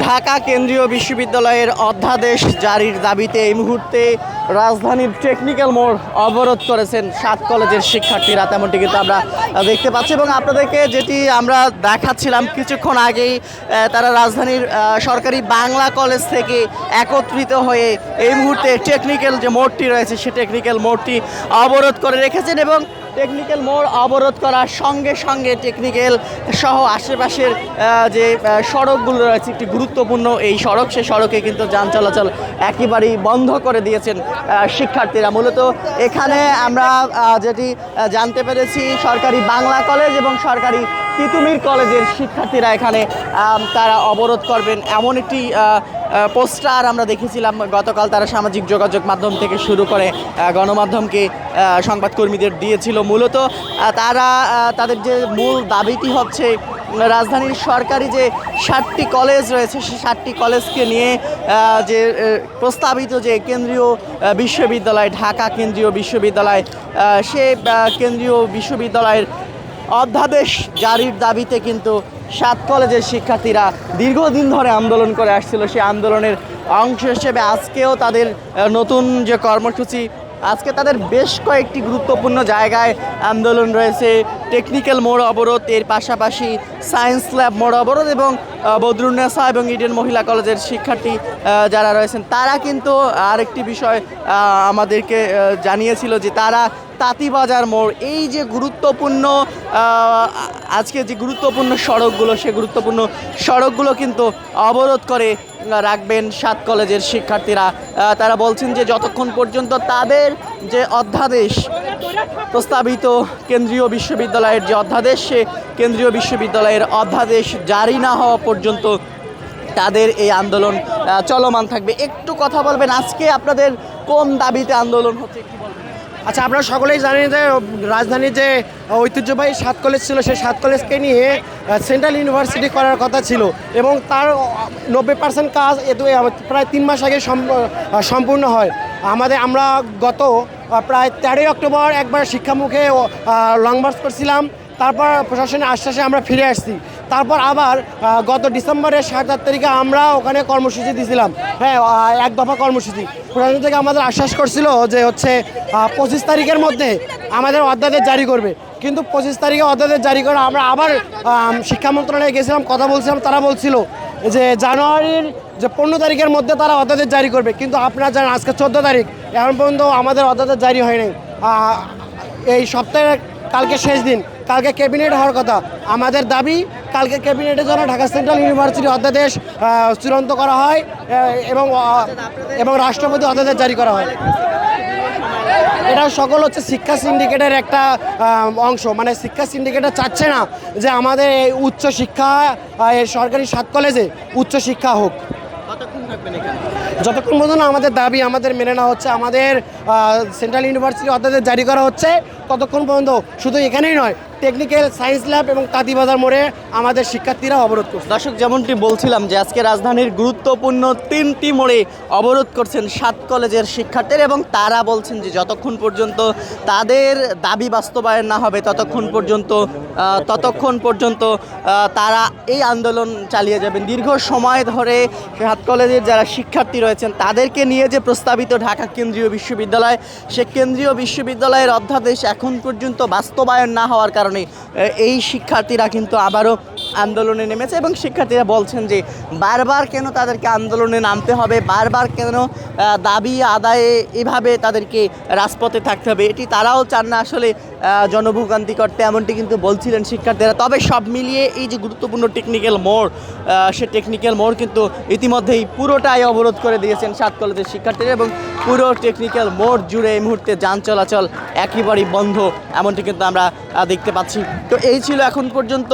ঢাকা কেন্দ্রীয় বিশ্ববিদ্যালয়ের অধ্যাদেশ জারির দাবিতে এই মুহূর্তে রাজধানীর টেকনিক্যাল মোড় অবরোধ করেছেন 7 কলেজের শিক্ষার্থীরা, তেমনটি কিন্তু আমরা দেখতে পাচ্ছি। এবং আপনাদেরকে যেটি আমরা দেখাচ্ছিলাম কিছুক্ষণ আগেই, তারা রাজধানীর সরকারি বাংলা কলেজ থেকে একত্রিত হয়ে এই মুহূর্তে টেকনিক্যাল যে মোড়টি রয়েছে সে টেকনিক্যাল মোড়টি অবরোধ করে রেখেছেন। এবং টেকনিক্যাল মোড় অবরোধ করার সঙ্গে সঙ্গে টেকনিক্যাল সহ আশেপাশের যে সড়কগুলো রয়েছে, একটি গুরুত্বপূর্ণ এই সড়ক, সে সড়কে কিন্তু যান চলাচল একেবারেই বন্ধ করে দিয়েছেন শিক্ষার্থীরা। মূলত এখানে আমরা যেটি জানতে পেরেছি, সরকারি বাংলা কলেজ এবং সরকারি তিতুমির কলেজের শিক্ষার্থীরা এখানে তারা অবরোধ করবেন এমন একটি পোস্টার আমরা দেখেছিলাম গতকাল। তারা সামাজিক যোগাযোগ মাধ্যম থেকে শুরু করে গণমাধ্যমকে সংবাদকর্মীদের দিয়েছিল। মূলত তারা তাদের যে মূল দাবিটি হচ্ছে রাজধানীর সরকারি যে 7টি কলেজ রয়েছে সেই 7টি কলেজকে নিয়ে যে প্রস্তাবিত যে কেন্দ্রীয় বিশ্ববিদ্যালয় ঢাকা কেন্দ্রীয় বিশ্ববিদ্যালয়, সে কেন্দ্রীয় বিশ্ববিদ্যালয়ের অধ্যাদেশ জারির দাবিতে কিন্তু 7 কলেজের শিক্ষার্থীরা দীর্ঘদিন ধরে আন্দোলন করে আসছিল। সেই আন্দোলনের অংশ হিসেবে আজকেও তাদের নতুন যে কর্মসূচি, আজকে তাদের বেশ কয়েকটি গুরুত্বপূর্ণ জায়গায় আন্দোলন রয়েছে। টেকনিক্যাল মোড় অবরোধ, এর পাশাপাশি সায়েন্স ল্যাব মোড় অবরোধ এবং বদরুন্নেসা এবং ইডেন মহিলা কলেজের শিক্ষার্থী যারা রয়েছেন তারা কিন্তু আরেকটি বিষয় আমাদেরকে জানিয়েছিল যে তারা তাঁতিবাজার মোড়, এই যে গুরুত্বপূর্ণ আজকে যে গুরুত্বপূর্ণ সড়কগুলো, সে গুরুত্বপূর্ণ সড়কগুলো কিন্তু অবরোধ করে রাখবেন 7 কলেজের শিক্ষার্থীরা। তারা বলছেন যে যতক্ষণ পর্যন্ত তাদের যে অধ্যাদেশ প্রস্তাবিত কেন্দ্রীয় বিশ্ববিদ্যালয়ের যে অধ্যাদেশ, সে কেন্দ্রীয় বিশ্ববিদ্যালয়ের অধ্যাদেশ জারি না হওয়া পর্যন্ত তাদের এই আন্দোলন চলমান থাকবে। একটু কথা বলবেন, আজকে আপনাদের কোন দাবিতে আন্দোলন হচ্ছে একটু বলবেন? আচ্ছা, আপনারা সকলেই জানেন যে রাজধানীর যে ঐতিহ্যবাহী 7 কলেজ ছিল, সেই 7 কলেজকে নিয়ে সেন্ট্রাল ইউনিভার্সিটি করার কথা ছিল এবং তার 90% কাজ প্রায় 3 মাস আগে সম্পূর্ণ হয়। আমরা গত প্রায় 13 অক্টোবর একবার শিক্ষামুখে লং মার্চ করছিলাম, তারপর প্রশাসনের আশ্বাসে আমরা ফিরে আসছি। তারপর আবার গত ডিসেম্বরের 7 তারিখে আমরা ওখানে কর্মসূচি দিয়েছিলাম, হ্যাঁ, এক দফা কর্মসূচি। প্রশাসন থেকে আমাদের আশ্বাস করছিল যে 25 তারিখের মধ্যে আমাদের অধ্যাদেশ জারি করবে, কিন্তু 25 তারিখে অধ্যাদেশ জারি করে আমরা আবার শিক্ষা মন্ত্রণালয়ে গেছিলাম, কথা বলছিলাম। তারা বলছিল যে জানুয়ারির যে 15 তারিখের মধ্যে তারা অধ্যাদেশ জারি করবে, কিন্তু আপনারা জানেন আজকে 14 তারিখ, এখন পর্যন্ত আমাদের অধ্যাদেশ জারি হয়নি। এই সপ্তাহের কালকে শেষ দিন, কালকে ক্যাবিনেট হওয়ার কথা। আমাদের দাবি কালকে ক্যাবিনেটের জন্য ঢাকা সেন্ট্রাল ইউনিভার্সিটি অধ্যাদেশ চূড়ান্ত করা হয় এবং রাষ্ট্রপতি অধ্যাদেশ জারি করা হয়। এটা সকল শিক্ষা সিন্ডিকেটের একটা অংশ, মানে শিক্ষা সিন্ডিকেটটা চাচ্ছে না যে আমাদের এই উচ্চ শিক্ষা সরকারি 7 কলেজে উচ্চ শিক্ষা হোক। যতক্ষণ পর্যন্ত আমাদের দাবি আমাদের মেনে নেওয়া হচ্ছে, আমাদের সেন্ট্রাল ইউনিভার্সিটি অধ্যাদেশ জারি করা হচ্ছে, ততক্ষণ পর্যন্ত শুধু এখানেই নয়, টেকনিক্যাল, সায়েন্স ল্যাব এবং তাঁতিবাজার মোড়ে আমাদের শিক্ষার্থীরা অবরোধ করছে। দর্শক, যেমনটি বলছিলাম যে আজকে রাজধানীর গুরুত্বপূর্ণ 3টি মোড়ে অবরোধ করছেন 7 কলেজের শিক্ষার্থীরা এবং তারা বলছেন যে যতক্ষণ পর্যন্ত তাদের দাবি বাস্তবায়ন না হবে ততক্ষণ পর্যন্ত তারা এই আন্দোলন চালিয়ে যাবেন। দীর্ঘ সময় ধরে 7 কলেজের যারা শিক্ষার্থী রয়েছেন তাদেরকে নিয়ে যে প্রস্তাবিত ঢাকা কেন্দ্রীয় বিশ্ববিদ্যালয়, সে কেন্দ্রীয় বিশ্ববিদ্যালয়ের অধ্যাদেশ এখন পর্যন্ত বাস্তবায়ন না হওয়ার কারণে এই শিক্ষার্থীরা কিন্তু আবারও আন্দোলনে নেমেছে এবং শিক্ষার্থীরা বলছেন যে বারবার কেন তাদেরকে আন্দোলনে নামতে হবে, বারবার কেন দাবি আদায়ে এভাবে তাদেরকে রাজপথে থাকতে হবে, এটি তারাও চান না আসলে জনভোগান্তি করতে, এমনটি কিন্তু বলছিলেন শিক্ষার্থীরা। তবে সব মিলিয়ে এই যে গুরুত্বপূর্ণ টেকনিক্যাল মোড়, সে টেকনিক্যাল মোড় কিন্তু ইতিমধ্যেই পুরোটাই অবরোধ করে দিয়েছেন 7 কলেজের শিক্ষার্থীরা এবং পুরো টেকনিক্যাল মোড় জুড়ে এই মুহূর্তে যান চলাচল একেবারেই বন্ধ, এমনটি কিন্তু আমরা দেখতে পাচ্ছি। তো এই ছিল এখন পর্যন্ত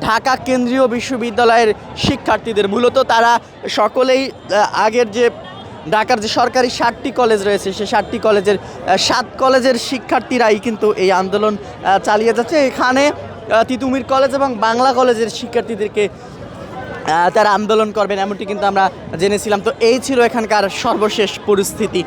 ঢাকা কেন্দ্রীয় বিশ্ববিদ্যালয়ের শিক্ষার্থীদের। মূলত তারা সকলেই আগের যে ঢাকার যে সরকারি 7টি কলেজ রয়েছে সেই 7টি কলেজের 7 কলেজের শিক্ষার্থীরাই কিন্তু এই আন্দোলন চালিয়ে যাচ্ছে। এখানে তিতুমির কলেজ এবং বাংলা কলেজের শিক্ষার্থীদেরকে তারা আন্দোলন করবেন এমনটি কিন্তু আমরা জেনেছিলাম। তো এই ছিল এখানকার সর্বশেষ পরিস্থিতি।